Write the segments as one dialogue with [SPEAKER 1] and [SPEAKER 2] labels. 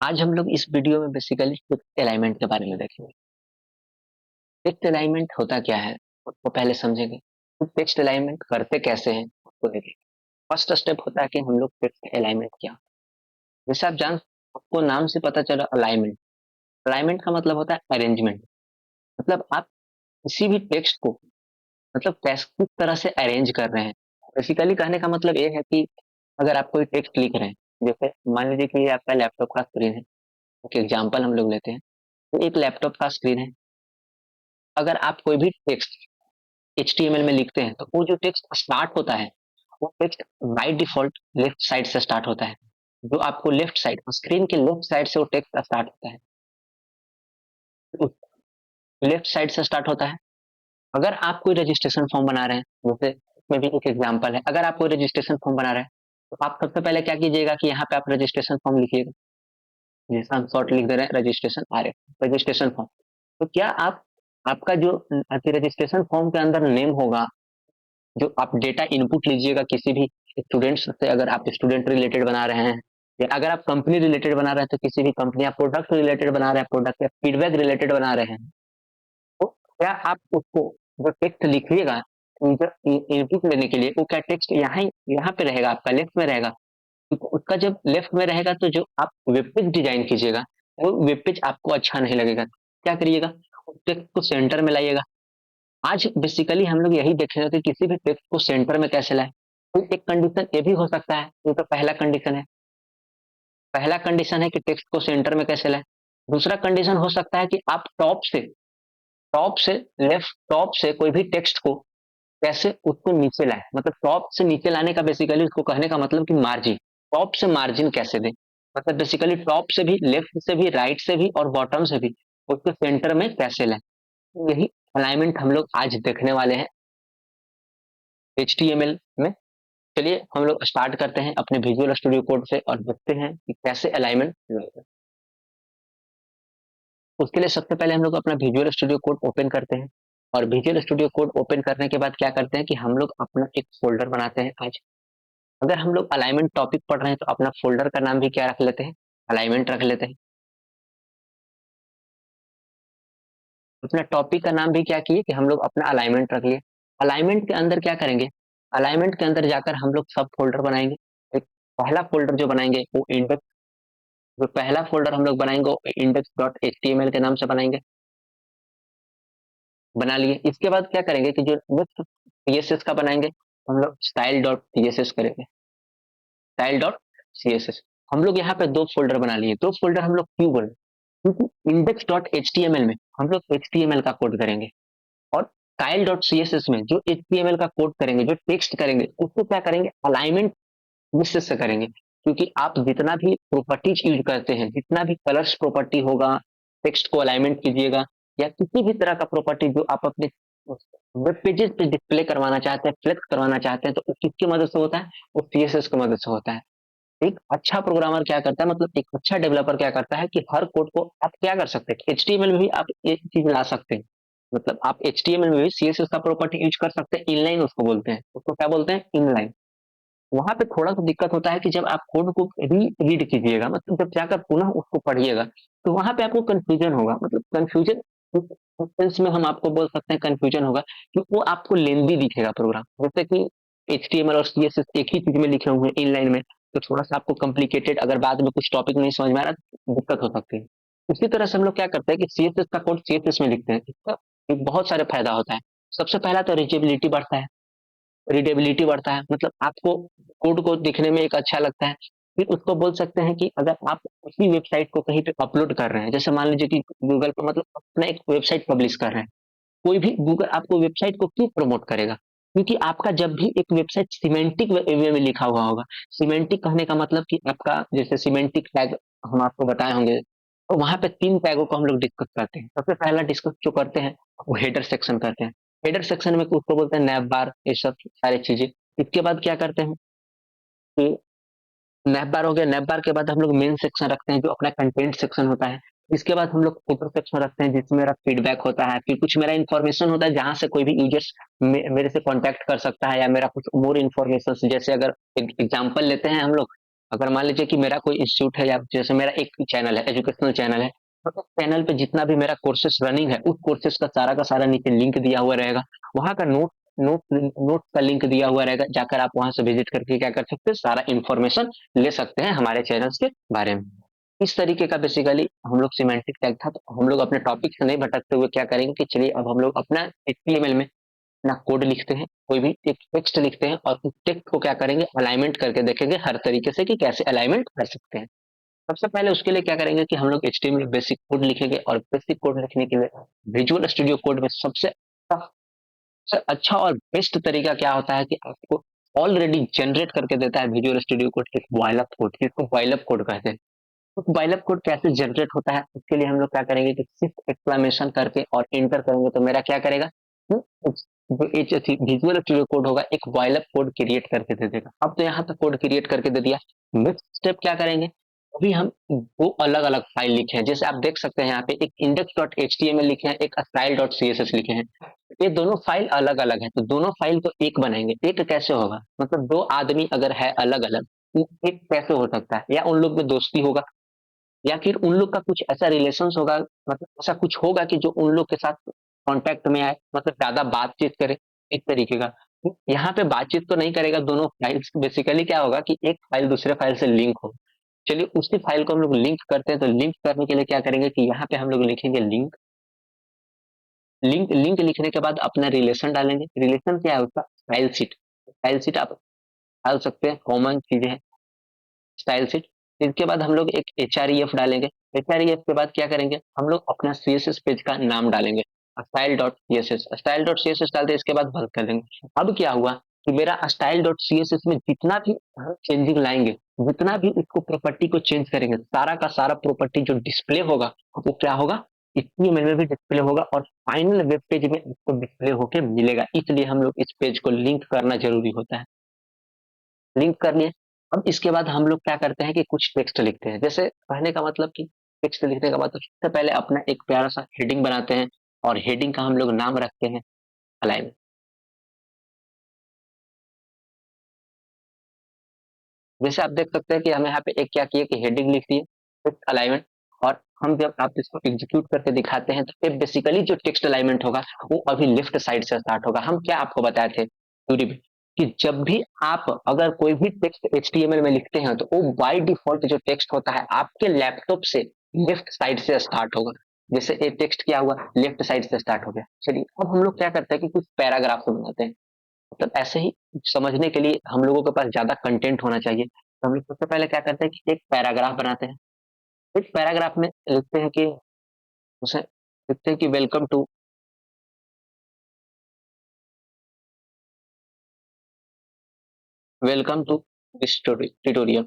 [SPEAKER 1] आज हम लोग इस वीडियो में बेसिकली टेक्स्ट अलाइनमेंट के बारे में देखेंगे। टेक्स्ट अलाइनमेंट होता क्या है उसको पहले समझेंगे। तो टेक्स्ट अलाइनमेंट करते कैसे हैं उसको देखेंगे। फर्स्ट स्टेप होता है कि हम लोग टेक्स्ट अलाइनमेंट क्या होता है। जैसे आप जान, आपको नाम से पता चला अलाइनमेंट। अलाइनमेंट का मतलब होता है अरेंजमेंट। मतलब आप किसी भी टेक्स्ट को मतलब किस तरह से अरेंज कर रहे हैं। बेसिकली कहने का मतलब ये है कि अगर आप कोई टेक्स्ट लिख रहे हैं, जैसे मान लीजिए कि ये आपका लैपटॉप का स्क्रीन है। एक एग्जाम्पल हम लोग लेते हैं। तो एक लैपटॉप का स्क्रीन है। अगर आप कोई भी टेक्स्ट HTML में लिखते हैं तो वो जो टेक्स्ट स्टार्ट होता है, वो text by default left side से स्टार्ट होता है। जो आपको लेफ्ट साइड स्क्रीन के लेफ्ट साइड से वो टेक्स्ट स्टार्ट होता है, लेफ्ट साइड से स्टार्ट होता है। अगर आप कोई रजिस्ट्रेशन फॉर्म बना रहे हैं, जैसे इसमें भी एक एग्जांपल है, अगर आप कोई रजिस्ट्रेशन फॉर्म बना रहे हैं तो आप सबसे पहले क्या कीजिएगा कि यहाँ पे आप रजिस्ट्रेशन फॉर्म लिखिएगा। जैसे हम शॉर्ट लिख दे रहे हैं रजिस्ट्रेशन रजिस्ट्रेशन फॉर्म। तो क्या आप आपका जो रजिस्ट्रेशन फॉर्म के अंदर नेम होगा, जो आप डेटा इनपुट लीजिएगा किसी भी स्टूडेंट्स से, अगर आप स्टूडेंट रिलेटेड बना रहे हैं या अगर आप कंपनी रिलेटेड बना रहे हैं तो किसी भी कंपनी या प्रोडक्ट रिलेटेड बना रहे हैं, प्रोडक्ट या फीडबैक रिलेटेड बना रहे हैं, तो क्या आप उसको जो टेक्स्ट लिखिएगा इनपुट लेने के लिए, वो क्या टेक्स्ट यहाँ पे रहेगा, आपका लेफ्ट में रहेगा। तो उसका जब लेफ्ट में रहेगा तो जो आप वेब पेज डिजाइन कीजिएगा वो वेब पेज आपको अच्छा नहीं लगेगा। क्या करिएगा, उस टेक्स्ट को सेंटर में लाइएगा। आज बेसिकली हम लोग यही देखेंगे कि किसी भी टेक्स्ट को सेंटर में कैसे लाएं। तो एक कंडीशन ये भी हो सकता है, ये तो पहला कंडीशन है। पहला कंडीशन है कि टेक्स्ट को सेंटर में कैसे लाएं। दूसरा कंडीशन हो सकता है कि आप टॉप से लेफ्ट टॉप से कोई भी टेक्स्ट को कैसे उसको नीचे लाएं। मतलब टॉप से नीचे लाने का बेसिकली उसको कहने का मतलब कि मार्जिन, टॉप से मार्जिन कैसे दें। मतलब बेसिकली टॉप से भी, लेफ्ट से भी, राइट से भी और बॉटम से भी उसको सेंटर में कैसे लाएं। यही अलाइनमेंट हम लोग आज देखने वाले हैं HTML में। चलिए हम लोग स्टार्ट करते हैं अपने विजुअल स्टूडियो कोड से और देखते हैं कि कैसे अलाइनमेंट होगा। उसके लिए सबसे पहले हम लोग अपना विजुअल स्टूडियो कोड ओपन करते हैं। और विजुअल स्टूडियो कोड ओपन करने के बाद क्या करते हैं कि हम लोग अपना एक फोल्डर बनाते हैं आज। अगर हम लोग अलाइनमेंट टॉपिक पढ़ रहे हैं तो अपना फोल्डर का नाम भी क्या रख लेते हैं, अलाइनमेंट रख लेते हैं। अपना टॉपिक का नाम भी क्या किए कि हम लोग अपना अलाइनमेंट रख लिए। अलाइनमेंट के अंदर क्या करेंगे, अलाइनमेंट के अंदर जाकर हम लोग सब फोल्डर बनाएंगे। एक पहला फोल्डर जो बनाएंगे वो इंडेक्स, जो पहला फोल्डर हम लोग बनाएंगे वो index dot H T M L के नाम से बनाएंगे। बना लिए, इसके बाद क्या करेंगे कि जो नेक्स्ट CSS का बनाएंगे हम लोग स्टाइल डॉट CSS करेंगे। Style dot CSS। हम लोग यहाँ पे दो फोल्डर बना लिए। दो फोल्डर हम लोग क्यों बोले, क्योंकि index dot H T M L में हम लोग HTML का कोड करेंगे और स्टाइल डॉट CSS में जो HTML का कोड करेंगे, जो टेक्स्ट करेंगे, उसको क्या करेंगे, अलाइनमेंट निश्चित से करेंगे। क्योंकि आप जितना भी प्रॉपर्टीज यूज करते हैं, जितना भी कलर्स प्रॉपर्टी होगा, टेक्स्ट को अलाइनमेंट कीजिएगा या किसी भी तरह का प्रॉपर्टी जो आप अपने वेब पेजेस पे डिस्प्ले करवाना चाहते हैं, फ्लेक्स करवाना चाहते हैं, तो वो किसकी मदद से होता है, वो CSS की मदद से होता है। एक अच्छा प्रोग्रामर क्या करता है, मतलब एक अच्छा डेवलपर क्या करता है कि हर कोड को आप क्या कर सकते हैं, HTML में भी आप ये चीज ला सकते हैं। मतलब आप HTML में भी CSS का प्रॉपर्टी यूज कर सकते हैं। इनलाइन उसको बोलते हैं, उसको क्या बोलते हैं, इनलाइन। वहां पे थोड़ा सा दिक्कत होता है कि जब आप कोड को रीड कीजिएगा, मतलब जब जाकर पुनः उसको पढ़िएगा, तो वहां पे आपको कंफ्यूजन होगा। मतलब कंफ्यूजन सेंस में हम आपको बोल सकते हैं कंफ्यूजन होगा कि वो आपको लेंदी दिखेगा प्रोग्राम। जैसे कि HTML और CSS एक ही चीज में लिखे हुए हैं इनलाइन में, तो थोड़ा सा आपको कॉम्प्लिकेटेड, अगर बाद में कुछ टॉपिक नहीं समझ में आ रहा तो दिक्कत हो सकती है। उसी तरह से हम लोग क्या करते हैं कि CSS का कोड CSS में लिखते हैं। इसका एक बहुत सारे फायदा होता है। सबसे पहला तो रीचेबिलिटी बढ़ता है, रीडेबिलिटी बढ़ता है, मतलब आपको कोड को दिखने में एक अच्छा लगता है। फिर उसको बोल सकते हैं कि अगर आप उसी वेबसाइट को कहीं पे अपलोड कर रहे हैं, जैसे मान लीजिए कि गूगल पर, मतलब अपना एक वेबसाइट पब्लिश कर रहे हैं, कोई भी गूगल आपको वेबसाइट को क्यों प्रमोट करेगा, क्योंकि आपका जब भी एक वेबसाइट सिमेंटिक वे में लिखा हुआ होगा। सिमेंटिक कहने का मतलब कि आपका जैसे सिमेंटिक टैग हम आपको बताए होंगे, तो वहां पे तीन टैगों को हम लोग डिस्कस करते हैं। सबसे पहला डिस्कस जो करते हैं वो हेडर सेक्शन करते हैं। हेडर सेक्शन में उसको बोलते हैं नैव बार, ये सब सारी चीजें। इसके बाद क्या करते हैं कि नैव बार हो गया, नैव बार के बाद हम लोग मेन सेक्शन रखते हैं जो अपना कंटेंट सेक्शन होता है। इसके बाद हम लोग फुटर सेक्शन रखते हैं जिसमें मेरा फीडबैक होता है, फिर कुछ मेरा इन्फॉर्मेशन होता है जहां से कोई भी यूजर्स मेरे से कांटेक्ट कर सकता है, या मेरा कुछ मोर इन्फॉर्मेशन, जैसे अगर एग्जांपल लेते हैं हम लोग, अगर मान लीजिए कि मेरा कोई इंस्टीट्यूट है, या जैसे मेरा एक चैनल है, एजुकेशनल चैनल है, तो उस चैनल पे जितना भी मेरा कोर्सेस रनिंग है, उस कोर्सेस का सारा नीचे लिंक दिया हुआ रहेगा। वहां का नोट नोट का लिंक दिया हुआ रहेगा, जाकर आप वहां से विजिट करके क्या कर सकते हैं, सारा इंफॉर्मेशन ले सकते हैं हमारे चैनल्स के बारे में। इस तरीके का बेसिकली हम लोग सिमेंटिक टैग था। तो हम लोग अपने टॉपिक से नहीं भटकते हुए क्या करेंगे कि चलिए अब हम लोग अपना एचटीएमएल में अपना कोड लिखते हैं, कोई भी एक टेक्स्ट लिखते हैं, और उस टेक्स्ट को क्या करेंगे, अलाइनमेंट करके देखेंगे हर तरीके से कि कैसे अलाइनमेंट कर सकते हैं। सबसे पहले उसके लिए क्या करेंगे कि हम लोग एचटीएमएल बेसिक कोड लिखेंगे, और बेसिक कोड लिखने के लिए विजुअल स्टूडियो कोड में सबसे अच्छा और बेस्ट तरीका क्या होता है कि आपको ऑलरेडी जनरेट करके देता है विजुअल स्टूडियो कोड, एक बॉयल अप कोड, जिसको बॉयल अप कोड कहते हैं। तो बॉयल अप कोड कैसे जनरेट होता है, उसके लिए हम लोग क्या करेंगे कि सिर्फ एक्सक्लेमेशन करके और एंटर करेंगे तो मेरा क्या करेगा, जो विजुअल स्टूडियो कोड होगा एक बॉयल अप कोड क्रिएट करके दे देगा। अब तो यहाँ पे कोड क्रिएट करके दे दिया। नेक्स्ट स्टेप क्या करेंगे, अभी हम दो अलग अलग फाइल लिखे हैं, जैसे आप देख सकते हैं यहाँ पे एक index dot H T M L लिखे हैं, एक style dot C S S लिखे हैं। ये दोनों फाइल अलग अलग है, तो दोनों फाइल को एक बनाएंगे। एक कैसे होगा, मतलब दो आदमी अगर है अलग अलग, एक कैसे हो सकता है, या उन लोग में दोस्ती होगा, या फिर उन लोग का कुछ ऐसा रिलेशन होगा, मतलब ऐसा कुछ होगा कि जो उन लोग के साथ कांटेक्ट में आए, मतलब ज्यादा बातचीत करे, एक तरीके का। यहाँ पे बातचीत तो नहीं करेगा, दोनों फाइल्स बेसिकली क्या होगा कि एक फाइल दूसरे फाइल से लिंक हो। चलिए उसी फाइल को हम लोग लिंक करते हैं, तो लिंक करने के लिए क्या करेंगे कि यहाँ पे हम लोग लिखेंगे लिंक। लिंक लिखने के बाद अपना रिलेशन डालेंगे। रिलेशन क्या है उसका, स्टाइल शीट। स्टाइल शीट आप डाल सकते हैं, कॉमन चीजें हैं स्टाइल शीट। इसके बाद हम लोग एक एच आर ई एफ डालेंगे। एच आर ई एफ के बाद क्या करेंगे, हम लोग अपना सी एस एस पेज का नाम डालेंगे, style dot C S S. Style dot C S S डालते इसके बाद बंद कर देंगे। अब क्या हुआ कि मेरा style dot C S S में जितना भी चेंजिंग लाएंगे, जितना भी इसको प्रॉपर्टी को चेंज करेंगे, सारा का सारा प्रॉपर्टी जो डिस्प्ले होगा वो क्या होगा, HTML में भी डिस्प्ले होगा, और फाइनल वेब पेज में इसको डिस्प्ले होके मिलेगा। इसलिए हम लोग इस पेज को लिंक करना जरूरी होता है। लिंक कर लिए। अब इसके बाद हम लोग क्या करते हैं कि कुछ टेक्स्ट लिखते हैं। जैसे कहने का मतलब कि टेक्स्ट लिखने का मतलब सबसे पहले अपना एक प्यारा सा हेडिंग बनाते हैं, और हेडिंग का हम लोग नाम रखते हैं अलाइन। जैसे आप देख सकते हैं कि हम यहाँ पे एक क्या किए कि हेडिंग लिख दिए, टेक्स्ट अलाइनमेंट। और हम जब आप इसको एग्जीक्यूट करके दिखाते हैं, तो बेसिकली जो टेक्स्ट अलाइनमेंट होगा वो अभी लेफ्ट साइड से स्टार्ट होगा। हम क्या आपको बताए थे थ्योरी में कि जब भी आप अगर कोई भी टेक्स्ट HTML में लिखते हैं, तो वो बाय डिफॉल्ट जो टेक्स्ट होता है आपके लैपटॉप से लेफ्ट साइड से स्टार्ट होगा। जैसे ये टेक्स्ट क्या हुआ, लेफ्ट साइड से स्टार्ट हो गया। चलिए अब हम लोग क्या करते हैं कि कुछ पैराग्राफ बनाते हैं। मतलब ऐसे ही समझने के लिए हम लोगों के पास ज्यादा कंटेंट होना चाहिए, तो हम लोग सबसे पहले क्या करते हैं कि एक पैराग्राफ बनाते हैं। इस पैराग्राफ में लिखते हैं कि उसे लिखते हैं कि वेलकम टू दिस ट्यूटोरियल।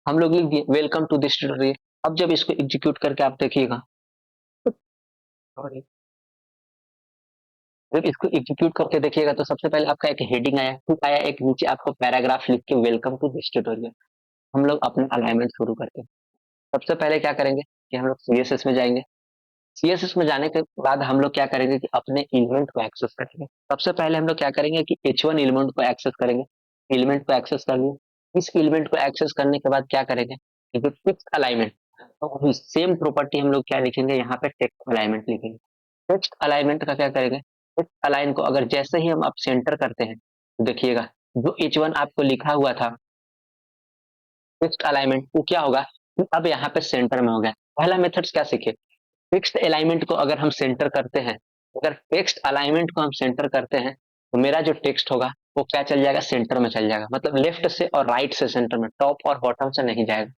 [SPEAKER 1] हम लोग लिख दिए वेलकम टू दिस ट्यूटोरियल। अब जब इसको एग्जीक्यूट करके आप देखिएगा, जब इसको एग्जीक्यूट करके देखिएगा, तो सबसे पहले आपका एक हेडिंग आया, फिर आया एक नीचे आपको पैराग्राफ लिख के वेलकम टू दिस ट्यूटोरियल। हम लोग अपना अलाइनमेंट शुरू करते हैं। सबसे पहले क्या करेंगे कि हम लोग सीएसएस में जाएंगे। सीएसएस में जाने के बाद हम लोग क्या करेंगे कि अपने एलिमेंट को एक्सेस करेंगे। सबसे पहले हम लोग क्या करेंगे कि H1 एलिमेंट को एक्सेस करेंगे। एलिमेंट को एक्सेस कर लिए। इस एलिमेंट को एक्सेस करने के बाद क्या करेंगे कि जो टेक्स्ट अलाइनमेंट, तो वही सेम प्रॉपर्टी हम लोग क्या लिखेंगे, यहाँ पे टेक्स्ट अलाइनमेंट लिखेंगे। टेक्स्ट अलाइनमेंट का क्या करेंगे, टेक्स्ट अलाइन को अगर जैसे ही हम आप सेंटर करते हैं, तो देखिएगा जो H1 आपको लिखा हुआ था टेक्स्ट अलाइनमेंट, वो क्या होगा कि अब यहाँ पे सेंटर में हो गया। पहला मेथड्स क्या सीखे, टेक्स्ट अलाइनमेंट को अगर हम सेंटर करते हैं, अगर टेक्स्ट अलाइनमेंट को हम सेंटर करते हैं, तो मेरा जो टेक्स्ट होगा वो क्या चल जाएगा, सेंटर में चल जाएगा। मतलब लेफ्ट से और राइट से सेंटर में, टॉप और बॉटम से नहीं जाएगा।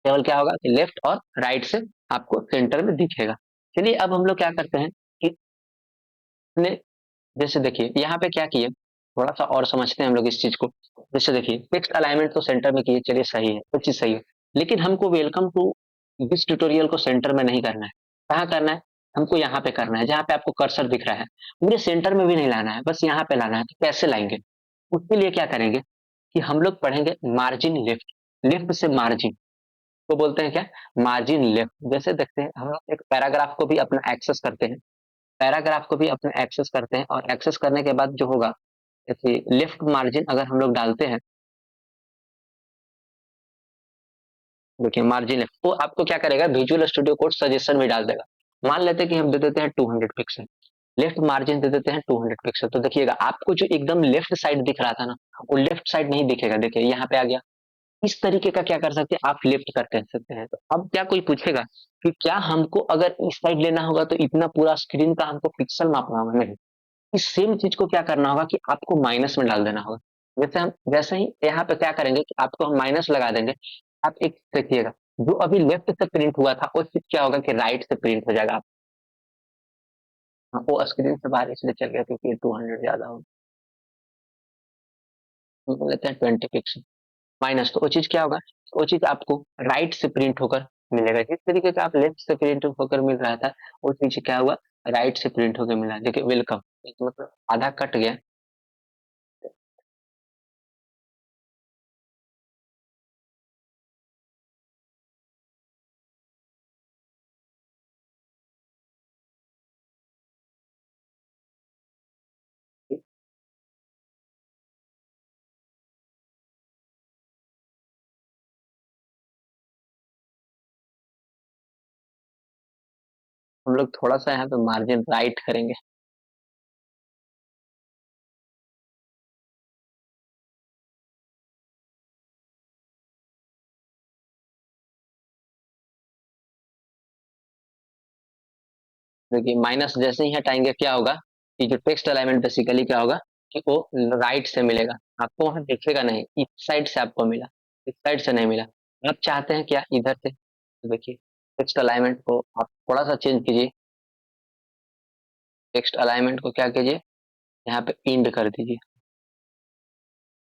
[SPEAKER 1] केवल क्या होगा कि लेफ्ट और राइट से आपको सेंटर में दिखेगा। चलिए अब हम लोग क्या करते हैं कि अपने, जैसे देखिए यहाँ पे क्या किए, थोड़ा सा और समझते हैं हम लोग इस चीज को। जैसे देखिए टेक्स्ट अलाइनमेंट तो सेंटर में किए, चलिए सही है, वो चीज सही है। लेकिन हमको वेलकम टू दिस ट्यूटोरियल को सेंटर में नहीं करना है। कहाँ करना है, हमको यहाँ पे करना है, जहाँ पे आपको कर्सर दिख रहा है। मुझे सेंटर में भी नहीं लाना है, बस यहाँ पे लाना है। तो कैसे लाएंगे, उसके लिए क्या करेंगे कि हम लोग पढ़ेंगे मार्जिन लेफ्ट। लेफ्ट से मार्जिन को बोलते हैं क्या, मार्जिन लेफ्ट। जैसे देखते हैं हम लोग एक पैराग्राफ को भी अपना एक्सेस करते हैं, पैराग्राफ को भी अपना एक्सेस करते हैं, और एक्सेस करने के बाद जो होगा जैसे लेफ्ट मार्जिन अगर हम लोग डालते हैं, देखिए मार्जिन लेफ्ट, तो आपको क्या करेगा, विजुअल स्टूडियो कोड सजेशन में डाल देगा। मान लेते हैं कि हम दे देते हैं 200 पिक्सल, लेफ्ट मार्जिन दे देते हैं 200 पिक्सल, तो देखिएगा आपको जो एकदम लेफ्ट साइड दिख रहा था ना, वो लेफ्ट साइड नहीं दिखेगा, देखिए यहाँ पे आ गया। इस तरीके का क्या कर सकते हैं आप, लेफ्ट कर कह सकते हैं। तो अब क्या कोई पूछेगा कि क्या हमको अगर इस साइड लेना होगा तो इतना पूरा स्क्रीन का हमको पिक्सल मापना होगा, नहीं। इस सेम चीज को क्या करना होगा कि आपको माइनस में डाल देना होगा। जैसे हम वैसे ही यहाँ पे क्या करेंगे कि आपको हम माइनस लगा देंगे। आप एक देखिएगा, जो अभी लेफ्ट से प्रिंट हुआ था वो चीज क्या होगा कि राइट से प्रिंट हो जाएगा। वो स्क्रीन से बाहर इसलिए चल गया क्योंकि 200 ज्यादा हो, हम लेते हैं 20 पिक्सल माइनस, तो वो चीज क्या होगा, वो चीज आपको राइट से प्रिंट होकर मिलेगा। जिस तरीके का आप लेफ्ट से प्रिंट होकर मिल रहा था, वो चीज क्या हुआ, राइट से प्रिंट होकर मिला। देखिए वेलकम, मतलब आधा कट गया। हम लोग थोड़ा सा यहाँ पे मार्जिन राइट करेंगे। देखिए माइनस जैसे ही हटाएंगे क्या होगा कि जो टेक्स्ट अलाइनमेंट बेसिकली क्या होगा कि वो राइट से मिलेगा, आपको वहां दिखेगा नहीं, इस साइड से आपको मिला, इस साइड से नहीं मिला। आप चाहते हैं क्या इधर से, तो देखिए टेक्स्ट अलाइनमेंट को आप थोड़ा सा चेंज कीजिए, टेक्स्ट अलाइनमेंट को क्या कीजिए, यहाँ पे इंड कर दीजिए।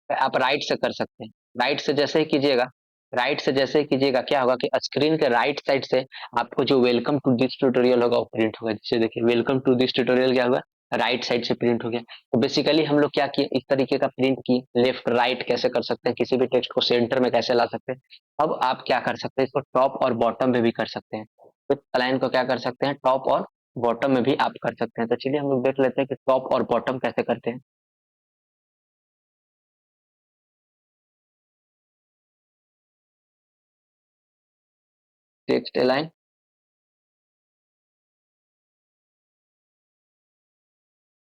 [SPEAKER 1] आप राइट से कर सकते हैं, राइट से जैसे ही कीजिएगा, राइट से जैसे ही कीजिएगा क्या होगा कि स्क्रीन के राइट साइड से आपको जो वेलकम टू दिस ट्यूटोरियल होगा वो प्रिंट होगा। जैसे देखिए वेलकम टू दिस ट्यूटोरियल क्या होगा, राइट साइड से प्रिंट हो गया। तो बेसिकली हम लोग क्या किए, इस तरीके का प्रिंट की, लेफ्ट राइट कैसे कर सकते हैं, किसी भी टेक्स्ट को सेंटर में कैसे ला सकते हैं। अब आप क्या कर सकते हैं, इसको टॉप और बॉटम में भी कर सकते हैं। तो लाइन को क्या कर सकते हैं, टॉप और बॉटम में भी आप कर सकते हैं। तो चलिए हम लोग देख लेते हैं कि टॉप और बॉटम कैसे करते हैं। टेक्स्ट लाइन,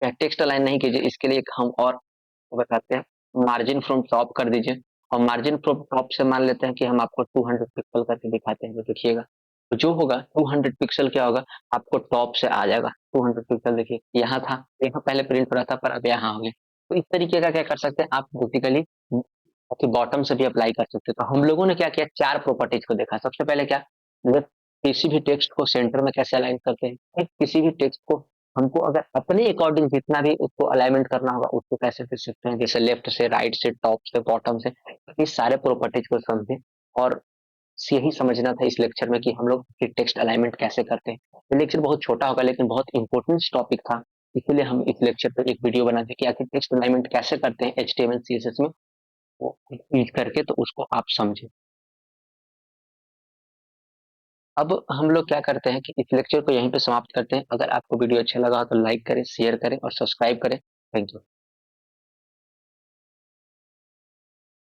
[SPEAKER 1] टेक्स्ट अलाइन नहीं कीजिए, इसके लिए एक हम और बताते हैं, मार्जिन फ्रॉम टॉप कर दीजिए। और मार्जिन फ्रॉम टॉप से मान लेते हैं कि हम आपको 200 पिक्सल करके दिखाते हैं, तो देखिएगा तो जो होगा 200 पिक्सल क्या होगा, आपको टॉप से आ जाएगा 200 पिक्सल। देखिए यहाँ था, यहाँ पहले प्रिंट हो रहा था पर अब यहाँ हो गया। तो इस तरीके का क्या कर सकते हैं आप, बेसिकली आपके बॉटम से भी अप्लाई कर सकते हैं। तो हम लोगों ने क्या किया, चार प्रॉपर्टीज को देखा। सबसे पहले क्या, मतलब किसी भी टेक्स्ट को सेंटर में कैसे अलाइन करते हैं, किसी भी टेक्स्ट को हमको अगर अपने अकॉर्डिंग जितना भी उसको अलाइनमेंट करना होगा उसको कैसे कर सकते हैं, जैसे लेफ्ट से, राइट से, टॉप से, बॉटम से। इस सारे प्रॉपर्टीज को समझे, और यही समझना था इस लेक्चर में कि हम लोग टेक्स्ट अलाइनमेंट कैसे करते हैं। ये लेक्चर बहुत छोटा होगा लेकिन बहुत इंपॉर्टेंट टॉपिक था, इसीलिए हम इस लेक्चर पर एक वीडियो बनाते कि आखिर टेक्स्ट अलाइनमेंट कैसे करते हैं HTML CSS में, वो यूज करके, तो उसको आप समझें। अब हम लोग क्या करते हैं कि इस लेक्चर को यहीं पे समाप्त करते हैं। अगर आपको वीडियो अच्छा लगा हो तो लाइक करें, शेयर करें और सब्सक्राइब करें। Thank you.